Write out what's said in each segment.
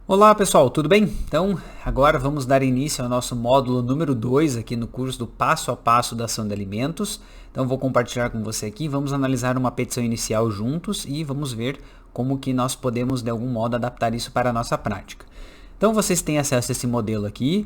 Olá pessoal, tudo bem? Então, agora vamos dar início ao nosso módulo número 2 aqui no curso do passo a passo da ação de alimentos. Então, vou compartilhar com você aqui, vamos analisar uma petição inicial juntos e vamos ver como que nós podemos de algum modo adaptar isso para a nossa prática. Então, vocês têm acesso a esse modelo aqui,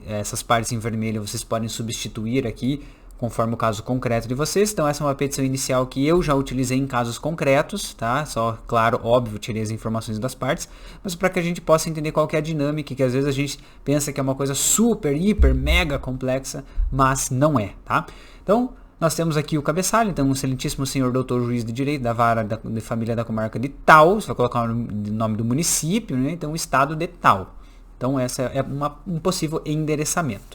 essas partes em vermelho vocês podem substituir aqui conforme o caso concreto de vocês. Então essa é uma petição inicial que eu já utilizei em casos concretos, tá? Só, claro, óbvio, tirei as informações das partes, mas para que a gente possa entender qual que é a dinâmica, que às vezes a gente pensa que é uma coisa super, hiper, mega complexa, mas não é, tá? Então, nós temos aqui o cabeçalho, então, o excelentíssimo senhor doutor juiz de direito da vara de família da comarca de tal, você vai colocar o nome do município, né? Então, o estado de tal. Então, essa é um possível endereçamento.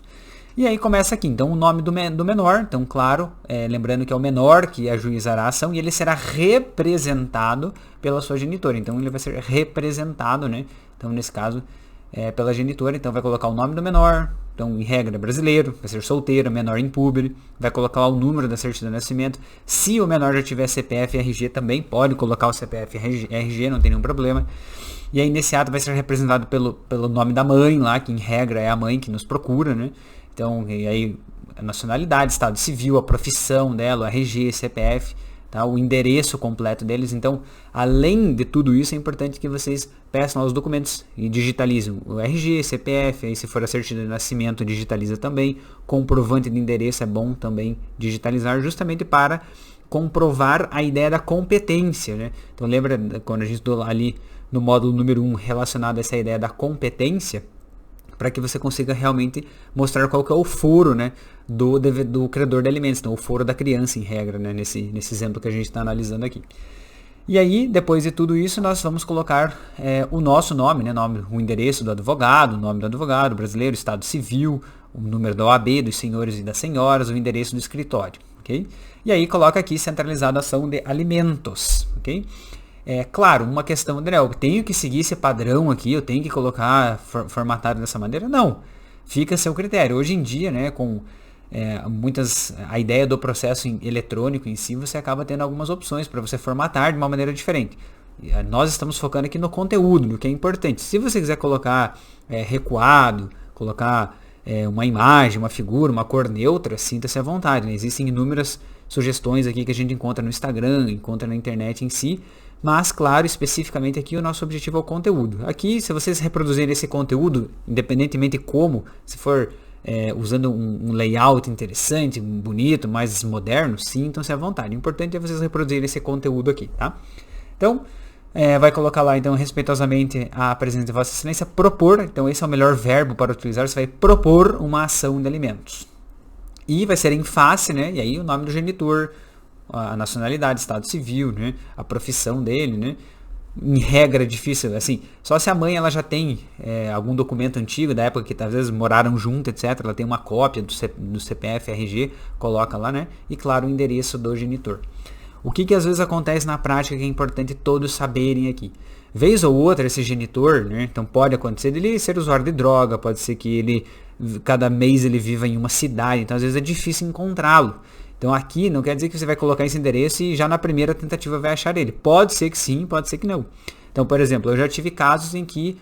E aí começa aqui, então, o nome do menor, então, claro, lembrando que é o menor que ajuizará a ação e ele será representado pela sua genitora. Então, ele vai ser representado, né? Então, nesse caso, pela genitora. Então, vai colocar o nome do menor, então, em regra, brasileiro, vai ser solteiro, menor impúber, vai colocar o número da certidão de nascimento. Se o menor já tiver CPF e RG, também pode colocar o CPF e RG, não tem nenhum problema. E aí, nesse ato, vai ser representado pelo nome da mãe lá, que em regra é a mãe que nos procura, né? Então, e aí, a nacionalidade, estado civil, a profissão dela, o RG, CPF, tá? O endereço completo deles. Então, além de tudo isso, é importante que vocês peçam os documentos e digitalizem o RG, CPF, aí se for a certidão de nascimento, digitaliza também. Comprovante de endereço é bom também digitalizar, justamente para comprovar a ideia da competência, né? Então, lembra quando a gente estudou ali no módulo número 1 relacionado a essa ideia da competência? Para que você consiga realmente mostrar qual que é o foro, né, do credor de alimentos, então o foro da criança em regra, né, nesse exemplo que a gente está analisando aqui. E aí, depois de tudo isso, nós vamos colocar o nosso nome, né, o endereço do advogado, o nome do advogado brasileiro, estado civil, o número da OAB, dos senhores e das senhoras, o endereço do escritório, ok? E aí coloca aqui centralizada a ação de alimentos, ok? Claro, uma questão, André, eu tenho que seguir esse padrão aqui, eu tenho que colocar formatado dessa maneira? Não, fica a seu critério. Hoje em dia, né, com a ideia do processo eletrônico em si, você acaba tendo algumas opções para você formatar de uma maneira diferente. Nós estamos focando aqui no conteúdo, no que é importante. Se você quiser colocar recuado, colocar uma imagem, uma figura, uma cor neutra, sinta-se à vontade, né? Existem inúmeras sugestões aqui que a gente encontra no Instagram, encontra na internet em si, mas, claro, especificamente aqui o nosso objetivo é o conteúdo. Aqui, se vocês reproduzirem esse conteúdo, independentemente de como, se for usando um layout interessante, bonito, mais moderno, sintam-se à vontade. O importante é vocês reproduzirem esse conteúdo aqui, tá? Então, vai colocar lá, então, respeitosamente a presença de Vossa Excelência, propor, então esse é o melhor verbo para utilizar, você vai propor uma ação de alimentos. E vai ser em face, né? E aí o nome do genitor, a nacionalidade, estado civil, né? A profissão dele, né? Em regra difícil, assim, só se a mãe ela já tem algum documento antigo da época que às vezes moraram junto, etc. Ela tem uma cópia do CPF, RG, coloca lá, né? E claro, o endereço do genitor. O que às vezes acontece na prática que é importante todos saberem aqui. Vez ou outra esse genitor, né? Então pode acontecer dele ser usuário de droga, pode ser que ele cada mês ele viva em uma cidade, então às vezes é difícil encontrá-lo. Então aqui não quer dizer que você vai colocar esse endereço e já na primeira tentativa vai achar ele. Pode ser que sim, pode ser que não. Então, por exemplo, eu já tive casos em que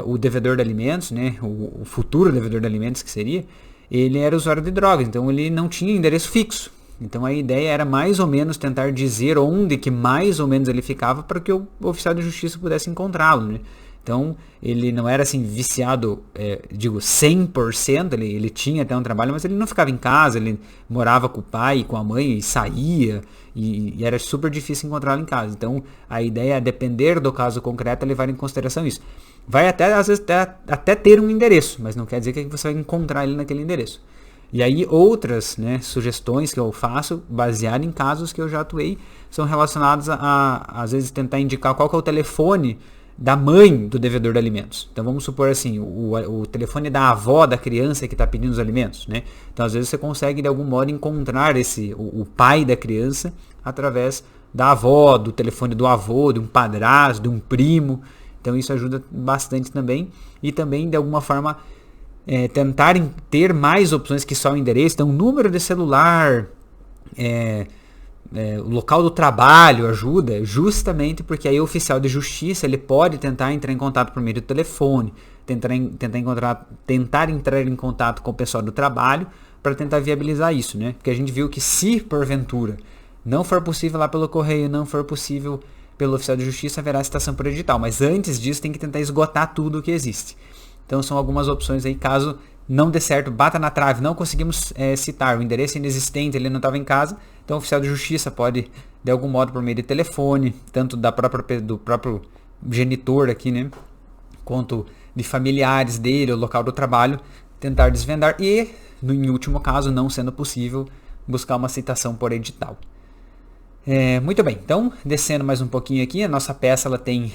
o devedor de alimentos, né, o futuro devedor de alimentos que seria, ele era usuário de drogas, então ele não tinha endereço fixo. Então a ideia era mais ou menos tentar dizer onde que mais ou menos ele ficava para que o oficial de justiça pudesse encontrá-lo, né? Então, ele não era assim viciado, 100%, ele tinha até um trabalho, mas ele não ficava em casa, ele morava com o pai e com a mãe e saía, e era super difícil encontrá-lo em casa. Então, a ideia é depender do caso concreto, levar em consideração isso. Vai até, às vezes, até ter um endereço, mas não quer dizer que você vai encontrar ele naquele endereço. E aí outras, né, sugestões que eu faço, baseado em casos que eu já atuei, são relacionadas às vezes, tentar indicar qual que é o telefone da mãe do devedor de alimentos. Então vamos supor assim, o telefone da avó da criança que está pedindo os alimentos, né? Então às vezes você consegue de algum modo encontrar o pai da criança através da avó, do telefone do avô, de um padrasto, de um primo. Então isso ajuda bastante também. E também de alguma forma tentarem ter mais opções que só o endereço. Então número de celular, o local do trabalho ajuda justamente porque aí o oficial de justiça ele pode tentar entrar em contato por meio do telefone, tentar entrar em contato com o pessoal do trabalho para tentar viabilizar isso, né? Porque a gente viu que se porventura não for possível lá pelo correio, não for possível pelo oficial de justiça, haverá citação por edital. Mas antes disso tem que tentar esgotar tudo o que existe. Então são algumas opções aí, caso não dê certo, bata na trave, não conseguimos citar, o endereço inexistente, ele não estava em casa, então o oficial de justiça pode, de algum modo, por meio de telefone, tanto do próprio genitor aqui, né, quanto de familiares dele, o local do trabalho, tentar desvendar e, em último caso, não sendo possível, buscar uma citação por edital. Muito bem, então, descendo mais um pouquinho aqui, a nossa peça ela tem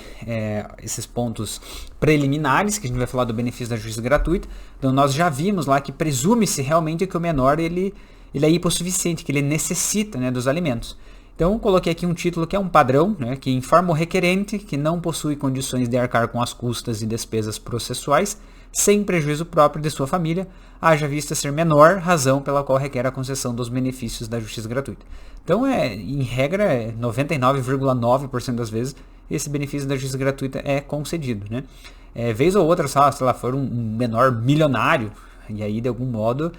esses pontos preliminares, que a gente vai falar do benefício da justiça gratuita. Então, nós já vimos lá que presume-se realmente que o menor ele é hipossuficiente, que ele necessita, né, dos alimentos. Então, eu coloquei aqui um título que é um padrão, né, que informa o requerente que não possui condições de arcar com as custas e despesas processuais, sem prejuízo próprio de sua família, haja vista ser menor razão pela qual requer a concessão dos benefícios da justiça gratuita. Então, em regra, 99,9% das vezes, esse benefício da justiça gratuita é concedido, né? Vez ou outra, se ela for um menor milionário, e aí, de algum modo,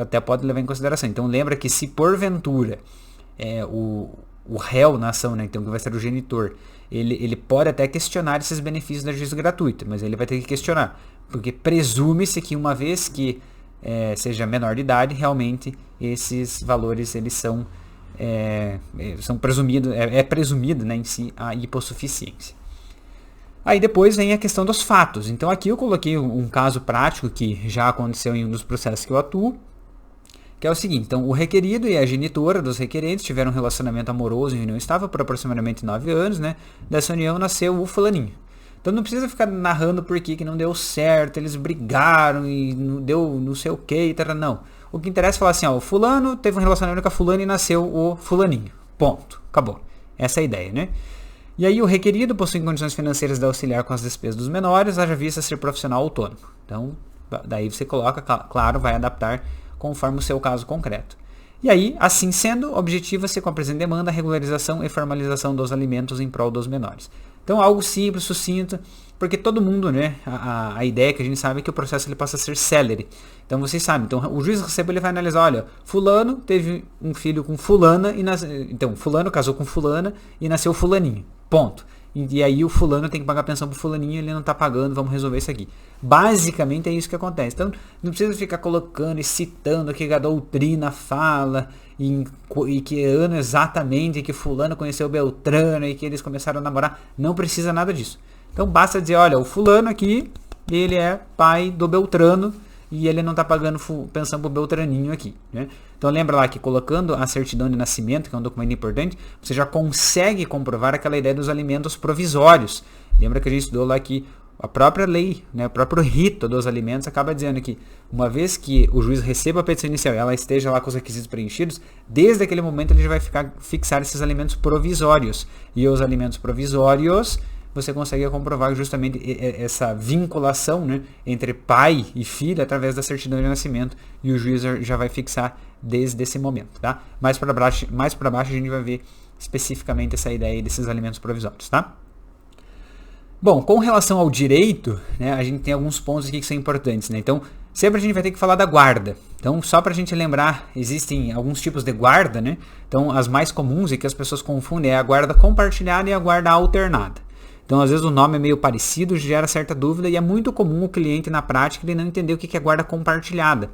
até pode levar em consideração. Então, lembra que se porventura o réu na ação, né, então que vai ser o genitor, ele pode até questionar esses benefícios da justiça gratuita, mas ele vai ter que questionar, porque presume-se que uma vez que seja menor de idade, realmente esses valores eles são presumidos, presumido, né, em si a hipossuficiência. Aí depois vem a questão dos fatos. Então aqui eu coloquei um caso prático que já aconteceu em um dos processos que eu atuo, que é o seguinte: então o requerido e a genitora dos requerentes tiveram um relacionamento amoroso em união estável por aproximadamente 9 anos, né? Dessa união nasceu o fulaninho. Então não precisa ficar narrando por que não deu certo, eles brigaram e não deu não sei o que, etc. Não. O que interessa é falar assim, o fulano teve um relacionamento com a fulana e nasceu o fulaninho. Ponto. Acabou. Essa é a ideia, né? E aí o requerido possui condições financeiras de auxiliar com as despesas dos menores, haja vista ser profissional autônomo. Então, daí você coloca, claro, vai adaptar conforme o seu caso concreto. E aí, assim sendo, objetiva-se com a presente demanda a regularização e formalização dos alimentos em prol dos menores. Então, algo simples, sucinto, porque todo mundo, né, a ideia que a gente sabe é que o processo ele passa a ser célere. Então, vocês sabem, então o juiz recebe, ele vai analisar, olha, fulano teve um filho com fulana, então fulano casou com fulana e nasceu fulaninho, ponto. E aí o fulano tem que pagar pensão pro fulaninho, ele não tá pagando, vamos resolver isso aqui. Basicamente é isso que acontece. Então não precisa ficar colocando e citando o que a doutrina fala e que ano exatamente que fulano conheceu Beltrano e que eles começaram a namorar. Não precisa nada disso. Então basta dizer, olha, o fulano aqui, ele é pai do Beltrano e ele não está pagando pensão pro Beltraninho aqui, né? Então lembra lá que colocando a certidão de nascimento, que é um documento importante, você já consegue comprovar aquela ideia dos alimentos provisórios. Lembra que a gente estudou lá que a própria lei, né, o próprio rito dos alimentos acaba dizendo que uma vez que o juiz receba a petição inicial e ela esteja lá com os requisitos preenchidos, desde aquele momento ele já vai fixar esses alimentos provisórios. E os alimentos provisórios você consegue comprovar justamente essa vinculação, né, entre pai e filho através da certidão de nascimento, e o juiz já vai fixar desde esse momento, tá? Mais para baixo a gente vai ver especificamente essa ideia aí desses alimentos provisórios, tá? Bom, com relação ao direito, né, a gente tem alguns pontos aqui que são importantes, né? Então, sempre a gente vai ter que falar da guarda. Então, só para a gente lembrar, existem alguns tipos de guarda, né? Então, as mais comuns e que as pessoas confundem é a guarda compartilhada e a guarda alternada. Então, às vezes o nome é meio parecido, gera certa dúvida e é muito comum o cliente na prática ele não entender o que é guarda compartilhada.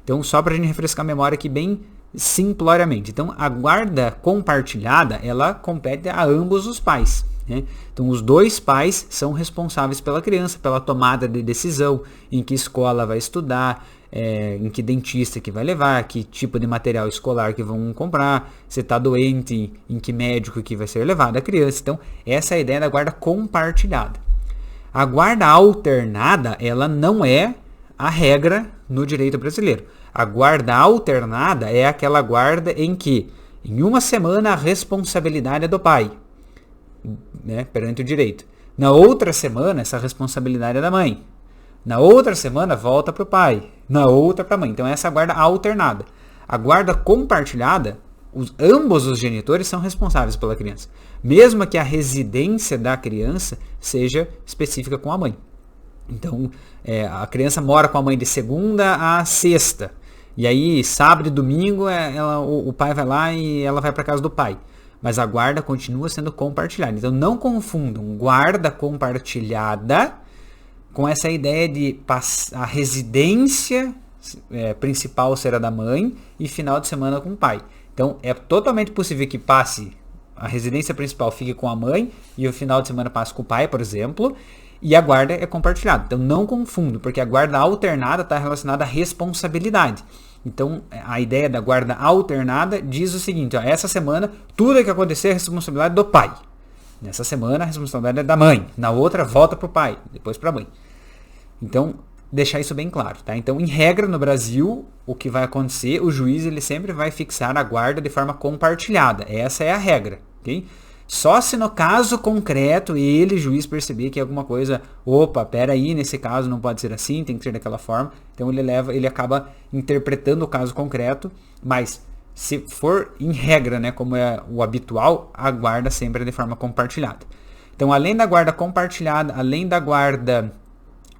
Então, só para a gente refrescar a memória aqui bem simploriamente. Então, a guarda compartilhada, ela compete a ambos os pais, né? Então, os dois pais são responsáveis pela criança, pela tomada de decisão, em que escola vai estudar, em que dentista que vai levar, que tipo de material escolar que vão comprar, se está doente, em que médico que vai ser levado a criança. Então, essa é a ideia da guarda compartilhada. A guarda alternada, ela não é a regra no direito brasileiro. A guarda alternada é aquela guarda em que, em uma semana, a responsabilidade é do pai, né, perante o direito. Na outra semana, essa responsabilidade é da mãe. Na outra semana, volta para o pai. Na outra para a mãe. Então, essa é a guarda alternada. A guarda compartilhada, ambos os genitores são responsáveis pela criança, mesmo que a residência da criança seja específica com a mãe. Então, a criança mora com a mãe de segunda a sexta, e aí sábado e domingo o pai vai lá e ela vai para casa do pai. Mas a guarda continua sendo compartilhada. Então não confundam guarda compartilhada com essa ideia de a residência principal ser a da mãe e final de semana com o pai. Então é totalmente possível que passe, a residência principal fique com a mãe e o final de semana passe com o pai, por exemplo, e a guarda é compartilhada. Então não confundo, porque a guarda alternada está relacionada à responsabilidade. Então, a ideia da guarda alternada diz o seguinte, ó, essa semana, tudo que acontecer é responsabilidade do pai. Nessa semana, a responsabilidade é da mãe. Na outra, volta para o pai, depois para a mãe. Então, deixar isso bem claro, tá? Então, em regra, no Brasil, o que vai acontecer, o juiz ele sempre vai fixar a guarda de forma compartilhada. Essa é a regra, ok? Só se no caso concreto ele, juiz, perceber que alguma coisa, opa, peraí, nesse caso não pode ser assim, tem que ser daquela forma. Então ele acaba interpretando o caso concreto, mas se for em regra, né, como é o habitual, a guarda sempre é de forma compartilhada. Então, além da guarda compartilhada, além da guarda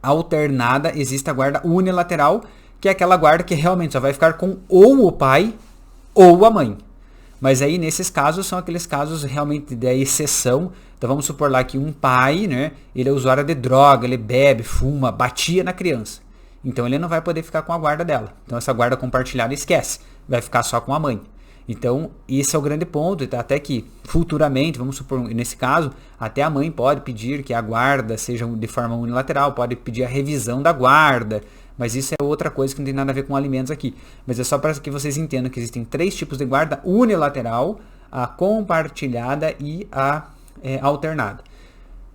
alternada, existe a guarda unilateral, que é aquela guarda que realmente só vai ficar com ou o pai ou a mãe. Mas aí, nesses casos, são aqueles casos realmente da exceção. Então, vamos supor lá que um pai, né, ele é usuário de droga, ele bebe, fuma, batia na criança. Então, ele não vai poder ficar com a guarda dela. Então, essa guarda compartilhada esquece. Vai ficar só com a mãe. Então, esse é o grande ponto. Até que, futuramente, vamos supor, nesse caso, até a mãe pode pedir que a guarda seja de forma unilateral, pode pedir a revisão da guarda. Mas isso é outra coisa que não tem nada a ver com alimentos aqui. Mas é só para que vocês entendam que existem 3 tipos de guarda: unilateral, a compartilhada e a alternada.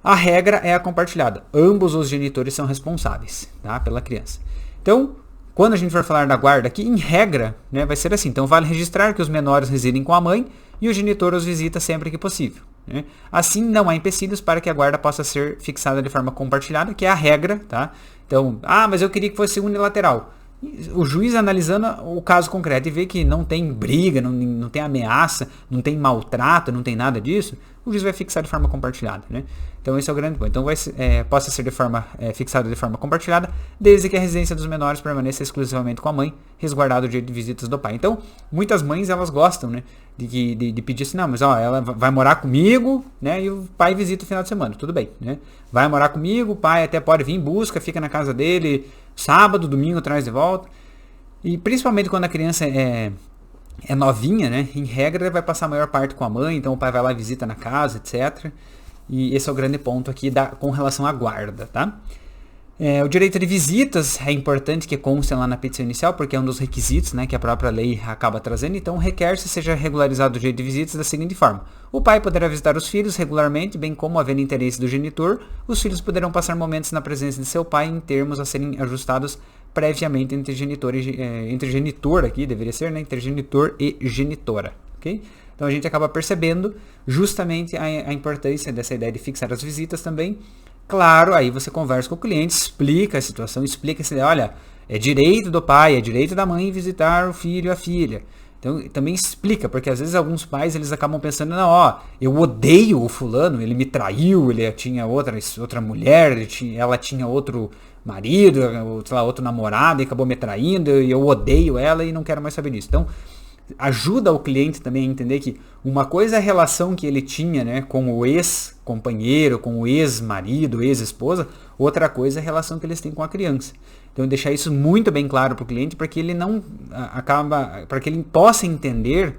A regra é a compartilhada. Ambos os genitores são responsáveis, tá, pela criança. Então, quando a gente for falar da guarda aqui, em regra, né, vai ser assim. Então, vale registrar que os menores residem com a mãe e o genitor os visita sempre que possível. Né? Assim, não há empecilhos para que a guarda possa ser fixada de forma compartilhada, que é a regra, tá? Então, mas eu queria que fosse unilateral. O juiz analisando o caso concreto e vê que não tem briga, não tem ameaça, não tem maltrato, não tem nada disso, o juiz vai fixar de forma compartilhada, né? Então esse é o grande ponto. Então possa ser fixado de forma compartilhada, desde que a residência dos menores permaneça exclusivamente com a mãe, resguardado o direito de visitas do pai. Então, muitas mães elas gostam, né, de pedir assim, não, mas ela vai morar comigo, né, e o pai visita o final de semana, tudo bem, né? Vai morar comigo, o pai até pode vir em busca, fica na casa dele, sábado, domingo, traz de volta. E principalmente quando a criança é novinha, né? Em regra, vai passar a maior parte com a mãe, então o pai vai lá e visita na casa, etc. E esse é o grande ponto aqui com relação à guarda, tá? O direito de visitas é importante que conste lá na petição inicial, porque é um dos requisitos, né, que a própria lei acaba trazendo. Então, requer-se seja regularizado o direito de visitas da seguinte forma: o pai poderá visitar os filhos regularmente, bem como, havendo interesse do genitor, os filhos poderão passar momentos na presença de seu pai em termos a serem ajustados previamente entre genitor aqui, deveria ser, né, entre genitor e genitora, ok? Então, a gente acaba percebendo justamente a importância dessa ideia de fixar as visitas também. Claro, aí você conversa com o cliente, explica a situação, explica essa ideia, olha, é direito do pai, é direito da mãe visitar o filho e a filha. Então, também explica, porque às vezes alguns pais, eles acabam pensando, não, eu odeio o fulano, ele me traiu, ele tinha outra mulher, ela tinha outro marido, sei lá, outro namorado e acabou me traindo, e eu odeio ela e não quero mais saber disso. Então, ajuda o cliente também a entender que uma coisa é a relação que ele tinha, né, com o ex-companheiro, com o ex-marido, ex-esposa, outra coisa é a relação que eles têm com a criança. Então, deixar isso muito bem claro para o cliente, para que ele para que ele possa entender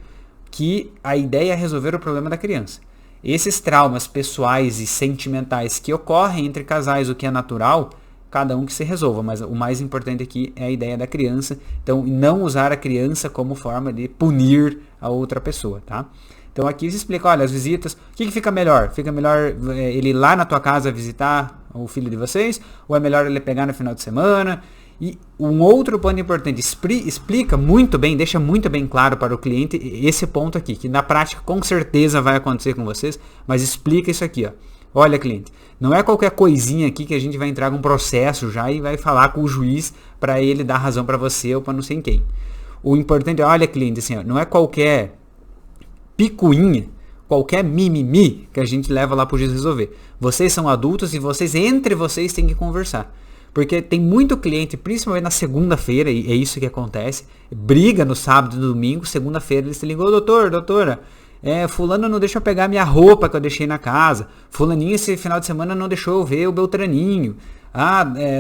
que a ideia é resolver o problema da criança. Esses traumas pessoais e sentimentais que ocorrem entre casais, o que é natural, cada um que se resolva, mas o mais importante aqui é a ideia da criança. Então, não usar a criança como forma de punir a outra pessoa, tá? Então, aqui se explica, olha, as visitas, o que fica melhor? Fica melhor ele ir lá na tua casa visitar o filho de vocês? Ou é melhor ele pegar no final de semana? E um outro ponto importante, explica muito bem, deixa muito bem claro para o cliente esse ponto aqui, que na prática com certeza vai acontecer com vocês, mas explica isso aqui, ó. Olha, cliente, não é qualquer coisinha aqui que a gente vai entrar com um processo já e vai falar com o juiz para ele dar razão para você ou para não sei quem. O importante é, olha, cliente, assim, ó, não é qualquer picuinha, qualquer mimimi que a gente leva lá pro juiz resolver. Vocês são adultos e entre vocês têm que conversar. Porque tem muito cliente, principalmente na segunda-feira, e é isso que acontece, briga no sábado e no domingo, segunda-feira eles se ligam, doutora, fulano não deixou eu pegar minha roupa que eu deixei na casa, fulaninho esse final de semana não deixou eu ver o Beltraninho,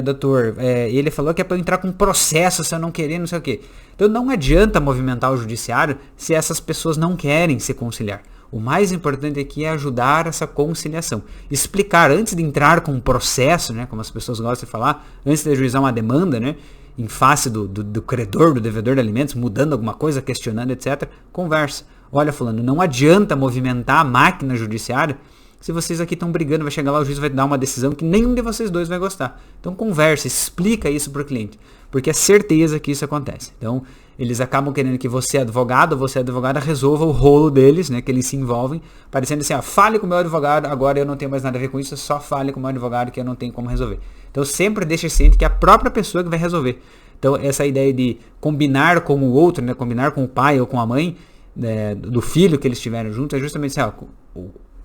doutor, ele falou que é para eu entrar com processo se eu não querer, não sei o quê. Então não adianta movimentar o judiciário se essas pessoas não querem se conciliar. O mais importante aqui é ajudar essa conciliação. Explicar, antes de entrar com um processo, né, como as pessoas gostam de falar, antes de ajuizar uma demanda, né, em face do credor, do devedor de alimentos, mudando alguma coisa, questionando, etc., conversa. Olha, fulano, não adianta movimentar a máquina judiciária se vocês aqui estão brigando, vai chegar lá, o juiz vai dar uma decisão que nenhum de vocês dois vai gostar. Então conversa, explica isso para o cliente, porque é certeza que isso acontece. Então eles acabam querendo que você advogado, você advogada, resolva o rolo deles, né, que eles se envolvem, parecendo assim, fale com o meu advogado, agora eu não tenho mais nada a ver com isso, só fale com o meu advogado que eu não tenho como resolver. Então sempre deixe ciente que é a própria pessoa que vai resolver. Então essa ideia de combinar com o outro, né, combinar com o pai ou com a mãe, né, do filho que eles tiveram junto, é justamente assim,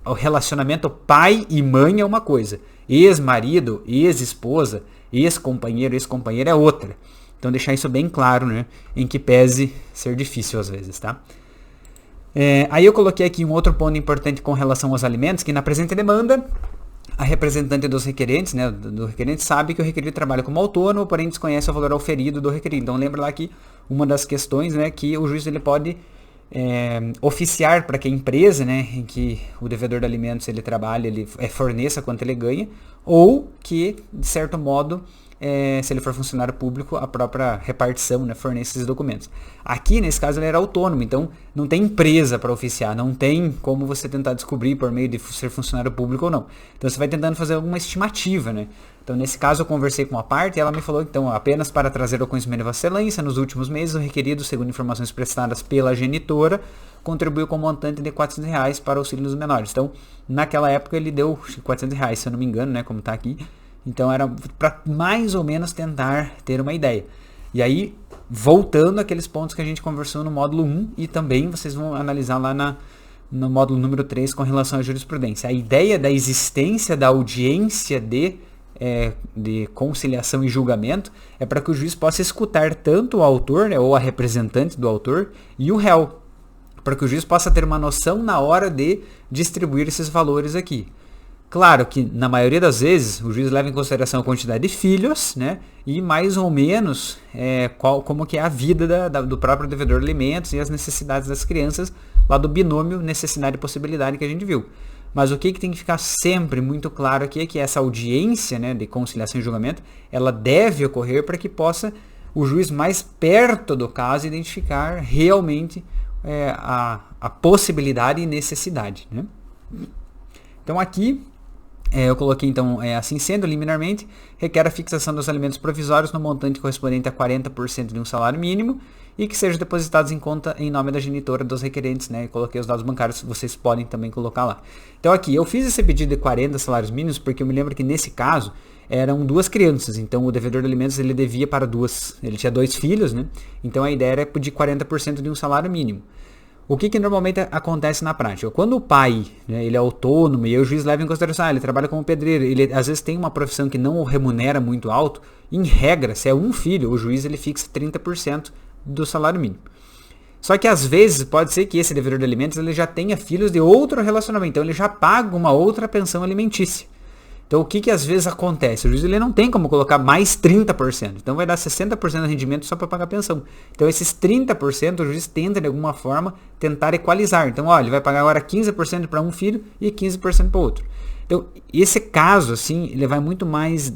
o relacionamento pai e mãe é uma coisa, ex-marido, ex-esposa, ex-companheiro, ex-companheira é outra. Então deixar isso bem claro, né, em que pese ser difícil às vezes, tá? Aí eu coloquei aqui um outro ponto importante com relação aos alimentos, que na presente demanda, a representante dos requerentes, né, do requerente sabe que o requerido trabalha como autônomo, porém desconhece o valor auferido do requerido. Então lembra lá que uma das questões, né, que o juiz ele pode oficiar para que a empresa, né, em que o devedor de alimentos ele trabalha, ele forneça quanto ele ganha, ou que, de certo modo, se ele for funcionário público, a própria repartição, né, fornece esses documentos. Aqui, nesse caso, ele era autônomo, então não tem empresa para oficiar, não tem como você tentar descobrir por meio de ser funcionário público ou não. Então você vai tentando fazer alguma estimativa, né? Então nesse caso eu conversei com uma parte e ela me falou, então, apenas para trazer ao conhecimento de Vossa Excelência, nos últimos meses o requerido, segundo informações prestadas pela genitora, contribuiu com um montante de R$400 para o auxílio dos menores. Então, naquela época ele deu R$400, se eu não me engano, né, como está aqui. Então era para mais ou menos tentar ter uma ideia. E aí, voltando àqueles pontos que a gente conversou no módulo 1 e também vocês vão analisar lá no módulo número 3 com relação à jurisprudência. A ideia da existência da audiência de conciliação e julgamento é para que o juiz possa escutar tanto o autor, né, ou a representante do autor e o réu, para que o juiz possa ter uma noção na hora de distribuir esses valores aqui. Claro que na maioria das vezes o juiz leva em consideração a quantidade de filhos, né, e mais ou menos como que é a vida do próprio devedor de alimentos e as necessidades das crianças lá do binômio necessidade e possibilidade que a gente viu. Mas o que tem que ficar sempre muito claro aqui é que essa audiência, né, de conciliação e julgamento, ela deve ocorrer para que possa o juiz mais perto do caso identificar realmente a possibilidade e necessidade, né? Então aqui eu coloquei então, assim sendo, liminarmente, requer a fixação dos alimentos provisórios no montante correspondente a 40% de um salário mínimo e que sejam depositados em conta em nome da genitora dos requerentes, né? Eu coloquei os dados bancários, vocês podem também colocar lá. Então aqui, eu fiz esse pedido de 40 salários mínimos porque eu me lembro que nesse caso eram 2 crianças, então o devedor de alimentos ele devia para 2, ele tinha 2 filhos, né? Então a ideia era pedir 40% de um salário mínimo. O que normalmente acontece na prática? Quando o pai, né, ele é autônomo e o juiz leva em consideração, ele trabalha como pedreiro, ele às vezes tem uma profissão que não o remunera muito alto, em regra, se é um filho, o juiz ele fixa 30% do salário mínimo. Só que às vezes pode ser que esse devedor de alimentos ele já tenha filhos de outro relacionamento, então ele já paga uma outra pensão alimentícia. Então o que às vezes acontece? O juiz ele não tem como colocar mais 30%. Então vai dar 60% do rendimento só para pagar a pensão. Então esses 30% o juiz tenta de alguma forma tentar equalizar. Então olha, ele vai pagar agora 15% para um filho e 15% para o outro. Então esse caso assim, ele vai muito mais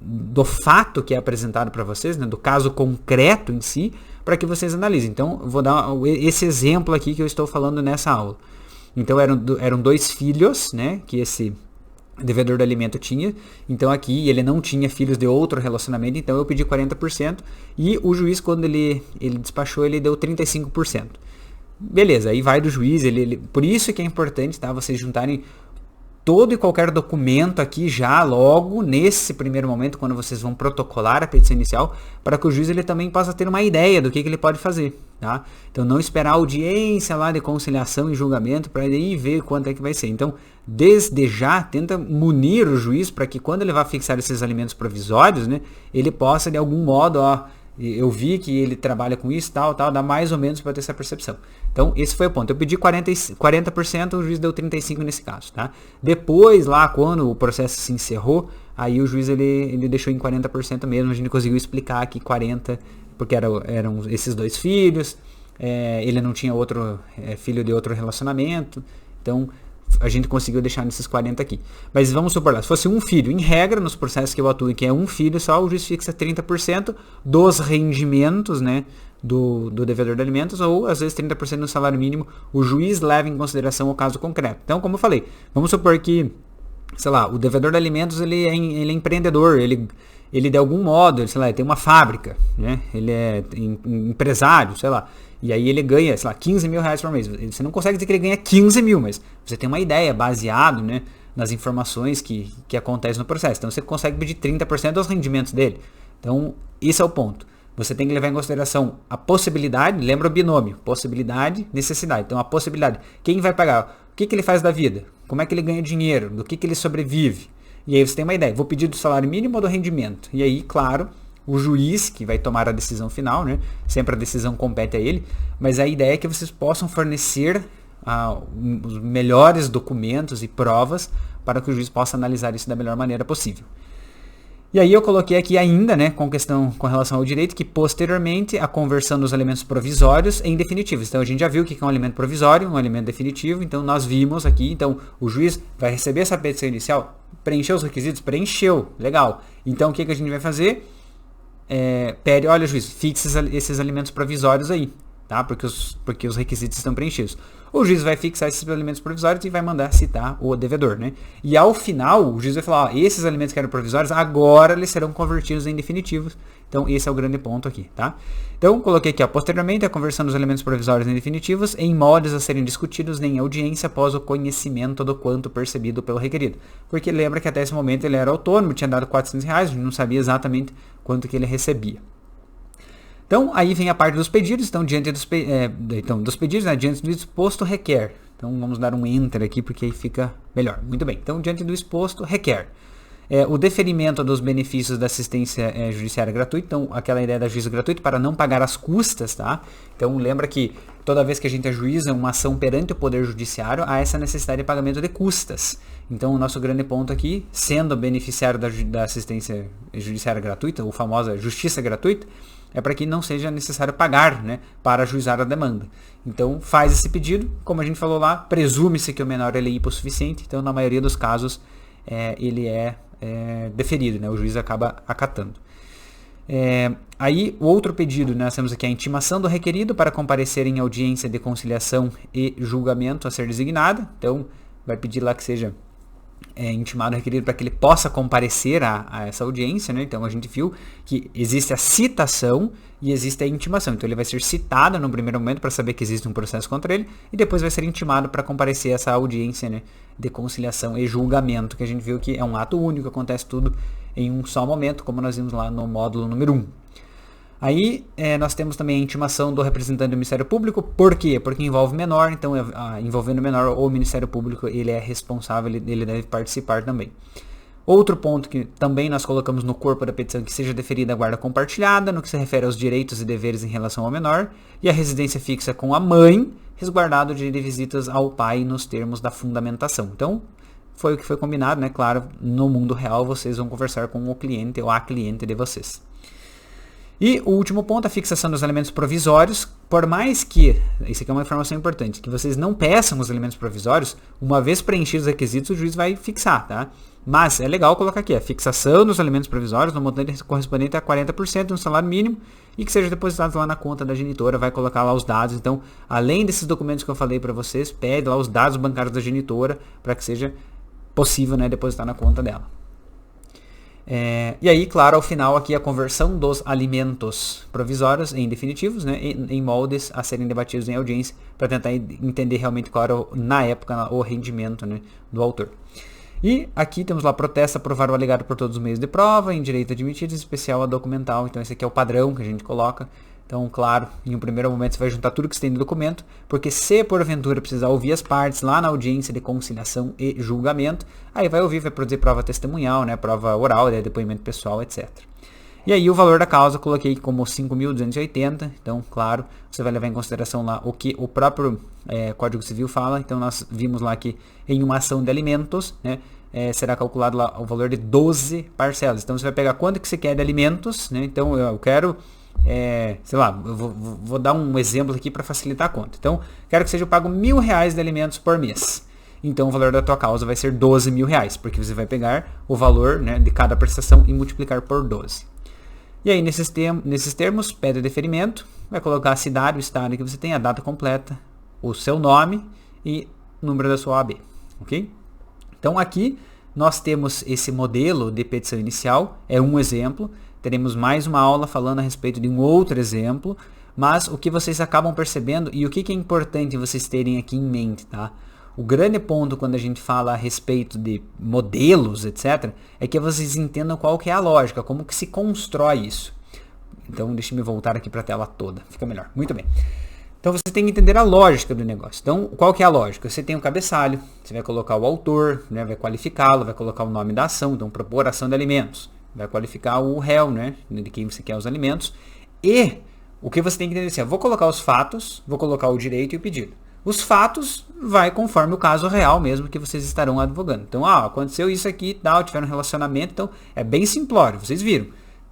do fato que é apresentado para vocês, né, do caso concreto em si, para que vocês analisem. Então eu vou dar esse exemplo aqui que eu estou falando nessa aula. Então eram 2 filhos, né, que esse devedor de alimento tinha, então aqui ele não tinha filhos de outro relacionamento, então eu pedi 40% e o juiz quando ele despachou ele deu 35%. Beleza, aí vai do juiz, por isso que é importante, tá, vocês juntarem todo e qualquer documento aqui já logo nesse primeiro momento, quando vocês vão protocolar a petição inicial, para que o juiz ele também possa ter uma ideia do que ele pode fazer, tá? Então não esperar a audiência lá de conciliação e julgamento para aí ver quanto é que vai ser. Então, desde já, tenta munir o juiz para que quando ele vai fixar esses alimentos provisórios, né, ele possa de algum modo, eu vi que ele trabalha com isso, tal, dá mais ou menos para ter essa percepção. Então, esse foi o ponto. Eu pedi 40%, o juiz deu 35% nesse caso, tá? Depois, lá, quando o processo se encerrou, aí o juiz, ele deixou em 40% mesmo. A gente conseguiu explicar aqui 40%, porque eram esses 2 filhos, ele não tinha outro filho de outro relacionamento, então a gente conseguiu deixar nesses 40 aqui. Mas vamos supor lá, se fosse um filho, em regra, nos processos que eu atuo, que é um filho só, o juiz fixa 30% dos rendimentos, né, do devedor de alimentos, ou às vezes 30% do salário mínimo, o juiz leva em consideração o caso concreto. Então, como eu falei, vamos supor que, sei lá, o devedor de alimentos, ele é empreendedor, ele de algum modo, sei lá, ele tem uma fábrica, né, ele é empresário, sei lá, e aí ele ganha, sei lá, 15 mil reais por mês. Você não consegue dizer que ele ganha 15 mil, mas você tem uma ideia baseado, né, nas informações que acontecem no processo. Então você consegue pedir 30% dos rendimentos dele. Então esse é o ponto. Você tem que levar em consideração a possibilidade, lembra o binômio, possibilidade, necessidade. Então a possibilidade, quem vai pagar? O que ele faz da vida? Como é que ele ganha dinheiro? Do que ele sobrevive? E aí você tem uma ideia, vou pedir do salário mínimo ou do rendimento? E aí, claro, o juiz que vai tomar a decisão final, né? Sempre a decisão compete a ele, mas a ideia é que vocês possam fornecer os melhores documentos e provas para que o juiz possa analisar isso da melhor maneira possível. E aí eu coloquei aqui ainda, né, com relação ao direito, que posteriormente a conversão dos alimentos provisórios em definitivos. Então a gente já viu o que é um alimento provisório, um alimento definitivo, então nós vimos aqui, então o juiz vai receber essa petição inicial, preencheu os requisitos? Preencheu, legal. Então o que a gente vai fazer? Pede, olha juiz, fixe esses alimentos provisórios aí, tá? Porque os requisitos estão preenchidos. O juiz vai fixar esses alimentos provisórios e vai mandar citar o devedor, né? E ao final, o juiz vai falar, esses alimentos que eram provisórios, agora eles serão convertidos em definitivos. Então, esse é o grande ponto aqui, tá? Então, coloquei aqui, posteriormente, a conversão dos alimentos provisórios em definitivos em moldes a serem discutidos em audiência após o conhecimento do quanto percebido pelo requerido. Porque lembra que até esse momento ele era autônomo, tinha dado 400 reais, a gente não sabia exatamente quanto que ele recebia. Então, aí vem a parte dos pedidos. Então, diante dos pedidos, né, diante do exposto, requer. Então, vamos dar um enter aqui, porque aí fica melhor. Muito bem. Então, diante do exposto, requer. O deferimento dos benefícios da assistência judiciária gratuita. Então, aquela ideia da juíza gratuita para não pagar as custas, tá? Então, lembra que toda vez que a gente ajuiza uma ação perante o Poder Judiciário, há essa necessidade de pagamento de custas. Então, o nosso grande ponto aqui, sendo beneficiário da assistência judiciária gratuita, ou famosa justiça gratuita, é para que não seja necessário pagar, né, para ajuizar a demanda. Então, faz esse pedido, como a gente falou lá, presume-se que o menor ele é hipossuficiente, então na maioria dos casos ele é deferido, né, o juiz acaba acatando. Aí, o outro pedido, nós temos aqui a intimação do requerido para comparecer em audiência de conciliação e julgamento a ser designada. Então, vai pedir lá que seja intimado o requerido para que ele possa comparecer a essa audiência, né? Então a gente viu que existe a citação e existe a intimação. Então ele vai ser citado no primeiro momento para saber que existe um processo contra ele e depois vai ser intimado para comparecer a essa audiência, né, de conciliação e julgamento, que a gente viu que é um ato único, acontece tudo em um só momento, como nós vimos lá no módulo número 1. Aí nós temos também a intimação do representante do Ministério Público. Por quê? Porque envolve menor, então envolvendo menor, o Ministério Público ele é responsável, ele deve participar também. Outro ponto que também nós colocamos no corpo da petição, que seja deferida a guarda compartilhada, no que se refere aos direitos e deveres em relação ao menor, e a residência fixa com a mãe, resguardado de visitas ao pai nos termos da fundamentação. Então, foi o que foi combinado, né? Claro, no mundo real vocês vão conversar com o cliente ou a cliente de vocês. E o último ponto, a fixação dos elementos provisórios. Por mais que, isso aqui é uma informação importante, que vocês não peçam os elementos provisórios, uma vez preenchidos os requisitos, o juiz vai fixar, tá? Mas é legal colocar aqui, a fixação dos elementos provisórios no montante correspondente a 40% do salário mínimo e que seja depositado lá na conta da genitora, vai colocar lá os dados. Então, além desses documentos que eu falei para vocês, pede lá os dados bancários da genitora para que seja possível, né, depositar na conta dela. E aí, claro, ao final aqui a conversão dos alimentos provisórios em definitivos, né, em moldes a serem debatidos em audiência para tentar entender realmente qual era, na época, o rendimento, né, do autor. E aqui temos lá protesta, aprovar ou alegado por todos os meios de prova, em direito admitido, em especial a documental. Então esse aqui é o padrão que a gente coloca. Então, claro, em um primeiro momento você vai juntar tudo que você tem no documento, porque se porventura precisar ouvir as partes lá na audiência de conciliação e julgamento, aí vai ouvir, vai produzir prova testemunhal, né, prova oral, depoimento pessoal, etc. E aí o valor da causa coloquei como 5.280, então, claro, você vai levar em consideração lá o que o próprio Código Civil fala. Então nós vimos lá que em uma ação de alimentos, né, será calculado lá o valor de 12 parcelas. Então você vai pegar quanto que você quer de alimentos, né, então eu quero... sei lá, eu vou dar um exemplo aqui para facilitar a conta. Então, quero que seja pago R$1.000 de alimentos por mês. Então, o valor da tua causa vai ser R$12.000, porque você vai pegar o valor, né, de cada prestação e multiplicar por 12. E aí, nesses termos, pede deferimento, vai colocar a cidade, o estado que você tem, a data completa, o seu nome e o número da sua OAB, ok? Então, aqui nós temos esse modelo de petição inicial, é um exemplo. Teremos mais uma aula falando a respeito de um outro exemplo, mas o que vocês acabam percebendo e o que é importante vocês terem aqui em mente, tá? O grande ponto quando a gente fala a respeito de modelos, etc., é que vocês entendam qual que é a lógica, como que se constrói isso. Então, deixa eu voltar aqui para a tela toda, fica melhor. Muito bem. Então, você tem que entender a lógica do negócio. Então, qual que é a lógica? Você tem um cabeçalho, você vai colocar o autor, né, vai qualificá-lo, vai colocar o nome da ação, então, propor ação de alimentos. Vai qualificar o réu, né, de quem você quer os alimentos. E o que você tem que entender assim, vou colocar os fatos, vou colocar o direito e o pedido. Os fatos vai conforme o caso real mesmo que vocês estarão advogando. Então, aconteceu isso aqui e tal, tiveram um relacionamento, então é bem simplório, vocês viram.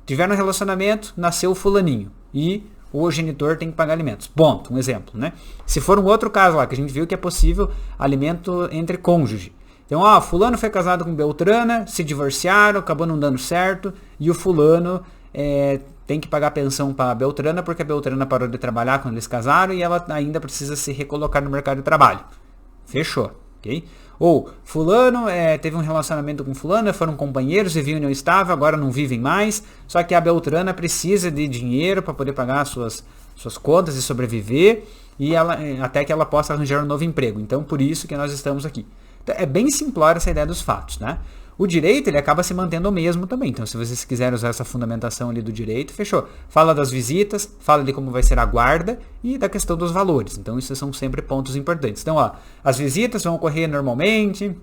Tiveram um relacionamento, nasceu o fulaninho e o genitor tem que pagar alimentos. Ponto, um exemplo, né? Se for um outro caso lá, que a gente viu que é possível alimento entre cônjuge. Então, fulano foi casado com Beltrana, se divorciaram, acabou não dando certo, e o fulano tem que pagar pensão para a Beltrana, porque a Beltrana parou de trabalhar quando eles casaram e ela ainda precisa se recolocar no mercado de trabalho. Fechou, ok? Ou, fulano teve um relacionamento com fulana, foram companheiros, viviam onde estava, agora não vivem mais, só que a Beltrana precisa de dinheiro para poder pagar suas contas e sobreviver, e até que ela possa arranjar um novo emprego. Então, por isso que nós estamos aqui. Então, é bem simplória essa ideia dos fatos, né? O direito, ele acaba se mantendo o mesmo também. Então, se vocês quiserem usar essa fundamentação ali do direito, fechou. Fala das visitas, fala de como vai ser a guarda e da questão dos valores. Então, isso são sempre pontos importantes. Então, as visitas vão ocorrer normalmente,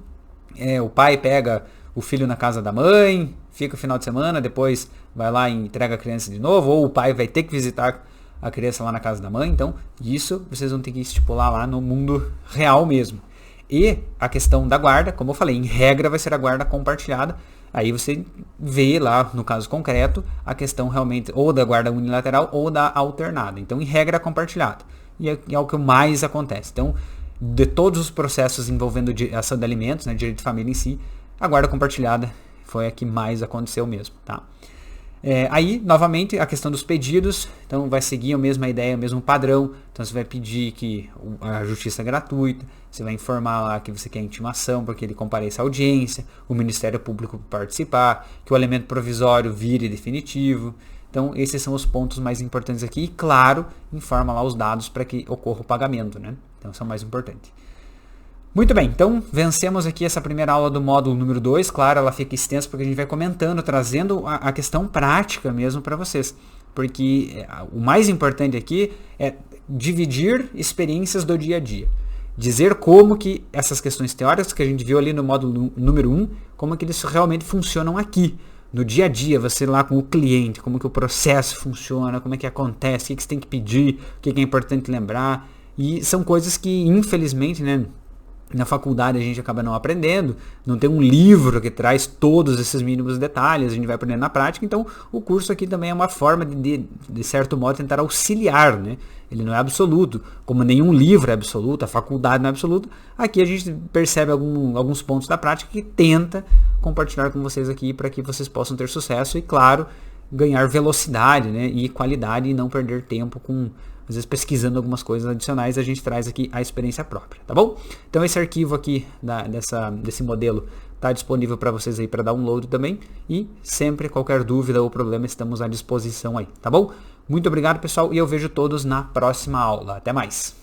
o pai pega o filho na casa da mãe, fica o final de semana, depois vai lá e entrega a criança de novo, ou o pai vai ter que visitar a criança lá na casa da mãe. Então, isso vocês vão ter que estipular lá no mundo real mesmo. E a questão da guarda, como eu falei, em regra vai ser a guarda compartilhada. Aí você vê lá, no caso concreto, a questão realmente ou da guarda unilateral ou da alternada. Então, em regra compartilhada. E é o que mais acontece. Então, de todos os processos envolvendo ação de alimentos, né, direito de família em si, a guarda compartilhada foi a que mais aconteceu mesmo, tá? Aí, novamente, a questão dos pedidos. Então, vai seguir a mesma ideia, o mesmo padrão. Então, você vai pedir que a justiça é gratuita. Você vai informar lá que você quer intimação para que ele compareça à audiência. O Ministério Público participar. Que o elemento provisório vire definitivo. Então, esses são os pontos mais importantes aqui. E, claro, informa lá os dados para que ocorra o pagamento, né? Então, isso é o mais importante. Muito bem, então vencemos aqui essa primeira aula do módulo número 2. Claro, ela fica extensa porque a gente vai comentando, trazendo a questão prática mesmo para vocês. Porque o mais importante aqui é dividir experiências do dia a dia. Dizer como que essas questões teóricas que a gente viu ali no módulo número 1, como que eles realmente funcionam aqui. No dia a dia, você lá com o cliente, como que o processo funciona, como é que acontece, o que você tem que pedir, o que é importante lembrar. E são coisas que, infelizmente, né, na faculdade a gente acaba não aprendendo, não tem um livro que traz todos esses mínimos detalhes, a gente vai aprendendo na prática. Então o curso aqui também é uma forma de certo modo tentar auxiliar, né? Ele não é absoluto, como nenhum livro é absoluto, a faculdade não é absoluta. Aqui a gente percebe alguns pontos da prática que tenta compartilhar com vocês aqui para que vocês possam ter sucesso e, claro, ganhar velocidade, né, e qualidade e não perder tempo com, às vezes, pesquisando algumas coisas adicionais. A gente traz aqui a experiência própria, tá bom? Então esse arquivo aqui desse modelo está disponível para vocês aí para download também, e sempre qualquer dúvida ou problema estamos à disposição aí, tá bom? Muito obrigado, pessoal, e eu vejo todos na próxima aula. Até mais!